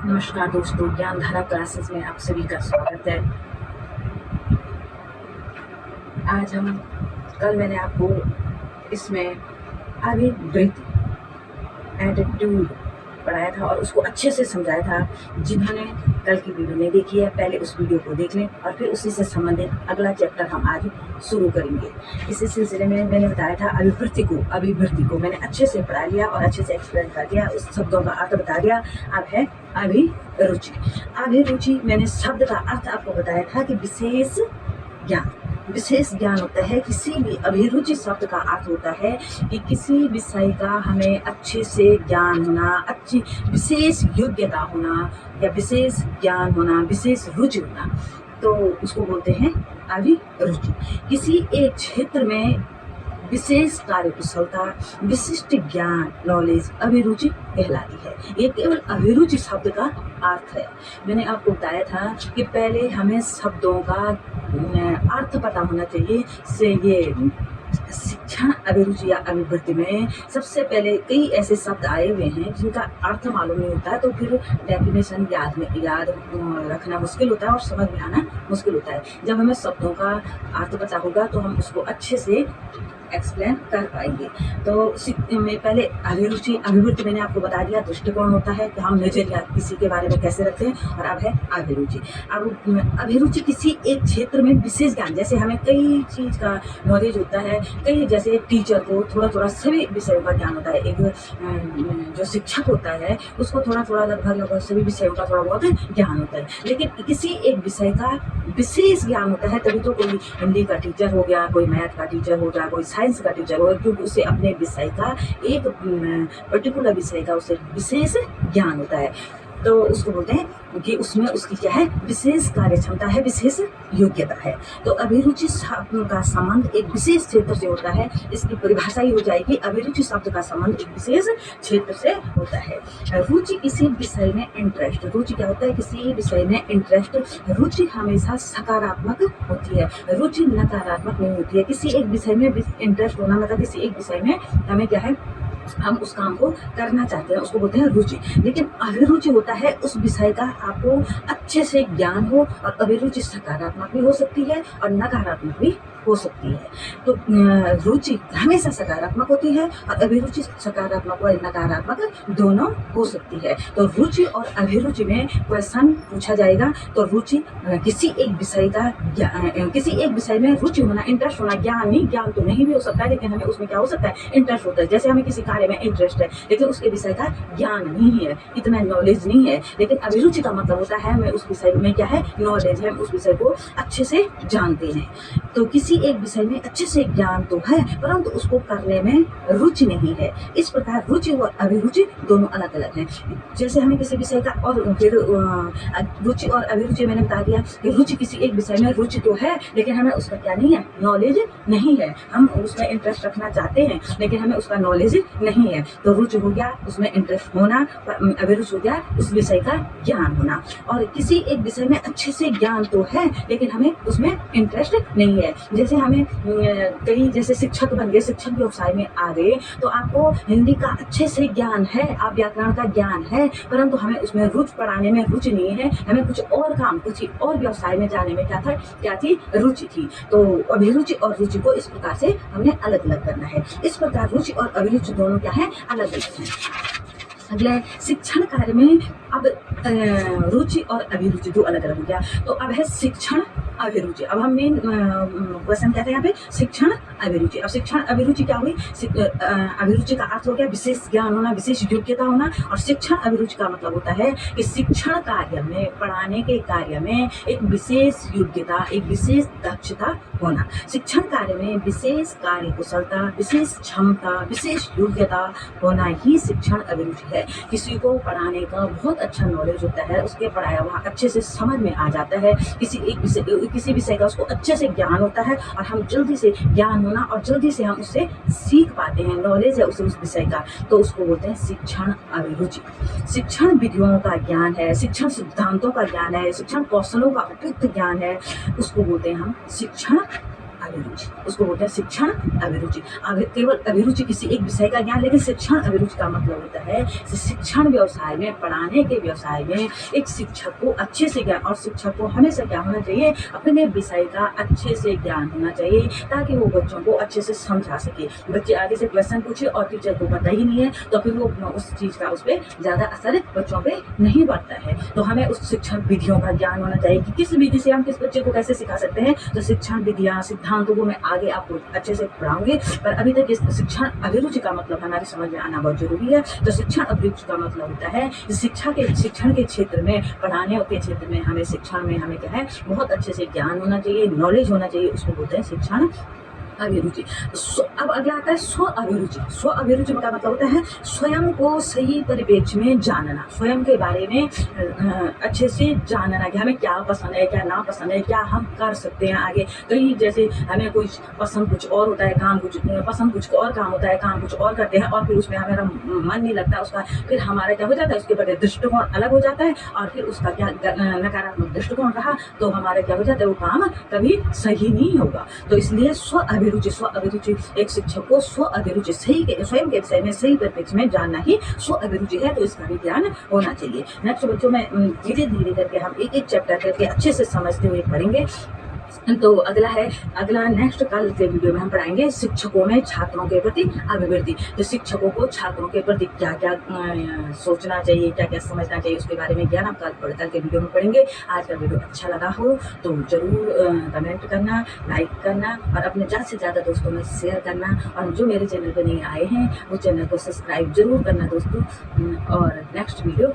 नमस्कार दोस्तों, ज्ञानधारा क्लासेस में आप सभी का स्वागत है। आज हम कल मैंने आपको इसमें अभिवृत्ति एटीट्यूड पढ़ाया था और उसको अच्छे से समझाया था। जिन्होंने कल की वीडियो नहीं देखी है, पहले उस वीडियो को देख लें और फिर उसी से संबंधित अगला चैप्टर हम आज शुरू करेंगे। इसी सिलसिले में मैंने बताया था अभिवृत्ति को मैंने अच्छे से पढ़ा लिया और अच्छे से एक्सप्लेन कर दिया, उस शब्दों का अर्थ बता दिया। अब है अभिरुचि। अभिरुचि मैंने शब्द का अर्थ आपको बताया था कि विशेष ज्ञान होता है। किसी भी अभिरुचि शब्द का अर्थ होता है कि किसी विषय का हमें अच्छे से ज्ञान होना, अच्छी विशेष योग्यता होना या विशेष ज्ञान होना, विशेष रुचि होना, तो उसको बोलते हैं अभिरुचि। किसी एक क्षेत्र में विशेष कार्यकुशलता, विशिष्ट ज्ञान, नॉलेज अभिरुचि कहलाती है। ये केवल अभिरुचि शब्द का अर्थ है। मैंने आपको बताया था कि पहले हमें शब्दों का अर्थ पता होना चाहिए। से ये शिक्षण अभिरुचि या अभिवृत्ति में सबसे पहले कई ऐसे शब्द आए हुए हैं जिनका अर्थ मालूम नहीं होता है, तो फिर डेफिनेशन याद रखना मुश्किल होता है और समझ में आना मुश्किल होता है। जब हमें शब्दों का अर्थ पता होगा तो हम उसको अच्छे से एक्सप्लेन कर पाएंगे। तो मैं पहले अभिवृत्ति मैंने आपको बता दिया, दृष्टिकोण होता है कि हम नजरिया किसी के बारे में कैसे रखते हैं। और अब है अभिरुचि। अब अभिरुचि किसी एक क्षेत्र में विशेष ज्ञान, जैसे हमें कई चीज का नॉलेज होता है, कई जैसे टीचर को थोड़ा सभी विषयों का ज्ञान होता है। एक जो शिक्षक होता है उसको थोड़ा लगभग सभी विषयों का थोड़ा बहुत ज्ञान होता है, लेकिन किसी एक विषय का विशेष ज्ञान होता है। तभी तो कोई हिंदी का टीचर हो गया, कोई मैथ का टीचर हो गया, कोई साइंस का टीचर हो, क्योंकि उसे अपने विषय का एक पर्टिकुलर विषय का उसे विशेष ज्ञान होता है। तो उसको बोलते हैं कि उसमें उसकी क्या है, विशेष कार्य क्षमता है, विशेष योग्यता है। तो अभिरुचि शब्द का संबंध एक विशेष क्षेत्र से होता है। इसकी परिभाषा ही हो जाएगी, अभिरुचि शब्द का संबंध एक विशेष क्षेत्र से होता है। रुचि किसी विषय में इंटरेस्ट, रुचि क्या होता है, किसी विषय में इंटरेस्ट। रुचि हमेशा सकारात्मक होती है, रुचि नकारात्मक नहीं होती है। किसी एक विषय में इंटरेस्ट होना मतलब किसी एक विषय में हमें क्या है, हम उस काम को करना चाहते हैं, उसको बोलते हैं रुचि। लेकिन अभिरुचि होता है उस विषय का आपको अच्छे से ज्ञान हो, और अभिरुचि सकारात्मक भी हो सकती है और नकारात्मक भी हो सकती है। तो रुचि हमेशा सकारात्मक होती है और अभिरुचि सकारात्मक और नकारात्मक दोनों हो सकती है। तो रुचि और अभिरुचि में क्वेश्चन पूछा जाएगा। तो रुचि किसी एक विषय में रुचि होना, इंटरेस्ट होना, ज्ञान तो नहीं भी हो सकता है, लेकिन हमें उसमें क्या हो सकता है, इंटरेस्ट होता है। जैसे हमें किसी कार्य में इंटरेस्ट है लेकिन उसके विषय का ज्ञान नहीं है, इतना नॉलेज नहीं है, लेकिन अभिरुचि का मतलब होता है हमें उस विषय में क्या है, नॉलेज है, हम उस विषय को अच्छे से जानते हैं। तो किसी एक विषय में अच्छे से ज्ञान तो है परंतु उसको करने में रुचि नहीं है। इस प्रकार रुचि और अभिरुचि दोनों अलग अलग हैं। जैसे हमें किसी विषय का, और फिर रुचि और अभिरुचि मैंने बता दिया कि रुचि किसी एक विषय में रुचि तो है लेकिन हमें उसका क्या नहीं है, नॉलेज नहीं है। हम उसमें इंटरेस्ट रखना चाहते हैं लेकिन हमें उसका नॉलेज नहीं है। तो रुचि हो गया उसमें इंटरेस्ट होना, अभिरुचि हो गया उस विषय का ज्ञान होना। और किसी एक विषय में अच्छे से ज्ञान तो है लेकिन हमें उसमें इंटरेस्ट नहीं है। जैसे हमें कई जैसे शिक्षक बन गए, शिक्षक व्यवसाय में आ गए, तो आपको हिंदी का अच्छे से ज्ञान है, आप व्याकरण का ज्ञान है, परंतु हमें उसमें पढ़ाने में रुचि नहीं है, हमें कुछ और काम, कुछ और व्यवसाय में जाने में क्या थी, रुचि थी। तो अभिरुचि और रुचि को इस प्रकार से हमने अलग अलग करना है। इस प्रकार रुचि और अभिरुचि दोनों क्या है, अलग अलग है। अगला शिक्षण कार्य में अब रुचि और अभिरुचि दो अलग अलग हो गया। तो अब है शिक्षण अभिरुचि। अब हम मेन क्वेश्चन कहते हैं यहाँ पे शिक्षण अभिरुचि। अब शिक्षण अभिरुचि क्या हुई, अभिरुचि का अर्थ हो गया विशेष ज्ञान होना, विशेष योग्यता होना, और शिक्षण अभिरुचि का मतलब होता है कि शिक्षण कार्य में, पढ़ाने के कार्य में एक विशेष योग्यता, एक विशेष दक्षता होना। शिक्षण कार्य में विशेष कार्य कुशलता, विशेष क्षमता, विशेष योग्यता होना ही शिक्षण अभिरुचि है। किसी को पढ़ाने का बहुत अच्छा नॉलेज होता है, उसके पढ़ाया हुआ अच्छे से समझ में आ जाता है, किसी विषय का उसको अच्छे से ज्ञान होता है, और हम जल्दी से ज्ञान होना और जल्दी से हम उससे सीख पाते हैं, नॉलेज है उसे उस विषय का, तो उसको बोलते हैं शिक्षण अभिरुचि। शिक्षण विधियों का ज्ञान है, शिक्षण सिद्धांतों का ज्ञान है, शिक्षण कौशलों का उपयुक्त ज्ञान है, उसको बोलते हैं हम शिक्षण अभिरुचि, उसको बोलते हैं शिक्षण अभिरुचि। केवल अभिरुचि किसी एक विषय का ज्ञान, लेकिन शिक्षण अभिरुचि का मतलब होता है कि शिक्षण व्यवसाय में, पढ़ाने के व्यवसाय में एक शिक्षक को अच्छे से ज्ञान, और शिक्षक को हमेशा क्या होना चाहिए, अपने विषय का अच्छे से ज्ञान होना चाहिए, ताकि वो बच्चों को अच्छे से समझा सके। बच्चे आगे से क्वेश्चन पूछे और टीचर को पता ही नहीं है, तो फिर वो उस चीज़ का उस पर ज़्यादा असर बच्चों पे नहीं पड़ता है। तो हमें उस शिक्षण विधियों का ज्ञान होना चाहिए कि किस विधि से हम किस बच्चे को कैसे सिखा सकते हैं। तो शिक्षण विधियाँ, सिद्धांतों को मैं आगे आपको अच्छे से पढ़ाऊंगी, पर अभी तक इस शिक्षण अभिरुचि का मतलब हमारी समझ में आना बहुत जरूरी है। तो शिक्षण अभिरुचि का मतलब होता है शिक्षण के क्षेत्र में, पढ़ाने के क्षेत्र में हमें शिक्षण में हमें क्या है, बहुत अच्छे से ज्ञान होना चाहिए, नॉलेज होना चाहिए, उसको बोलते हैं शिक्षण अभिरुचि। अब अगला आता है स्व अभिरुचि। स्व अभिरुचि का मतलब होता है स्वयं को सही परिप्रेक्ष्य में जानना, स्वयं के बारे में अच्छे से जानना कि हमें क्या पसंद है, क्या ना पसंद है, क्या हम कर सकते हैं आगे। कहीं जैसे हमें कुछ पसंद कुछ और होता है, काम कुछ पसंद कुछ और काम होता है, काम कुछ और करते हैं, और फिर उसमें हमारा मन नहीं लगता उसका, फिर हमारा क्या हो जाता है, उसके प्रति दृष्टिकोण अलग हो जाता है, और फिर उसका क्या नकारात्मक दृष्टिकोण रहा तो हमारा क्या हो जाता है, वो काम कभी सही नहीं होगा। तो इसलिए स्व अभिरुचि एक शिक्षक को स्व अभिरुचि सही के स्वयं के विषय में सही परिप्रेक्ष्य में जानना ही स्व अभिरुचि है, तो इसका भी ज्ञान होना चाहिए। नेक्स्ट बच्चों में धीरे धीरे करके हम एक एक चैप्टर करके अच्छे से समझते हुए पढ़ेंगे। तो अगला नेक्स्ट कल के वीडियो में हम पढ़ाएंगे शिक्षकों में छात्रों के प्रति अभिवृद्धि। तो शिक्षकों को छात्रों के प्रति क्या क्या सोचना चाहिए, क्या क्या समझना चाहिए, उसके बारे में ज्ञान हम कल के वीडियो में पढ़ेंगे। आज का वीडियो अच्छा लगा हो तो जरूर कमेंट करना, लाइक करना, और अपने ज़्यादा से ज़्यादा दोस्तों में शेयर करना, और जो मेरे चैनल पर नहीं आए हैं वो चैनल को सब्सक्राइब जरूर करना दोस्तों। और नेक्स्ट वीडियो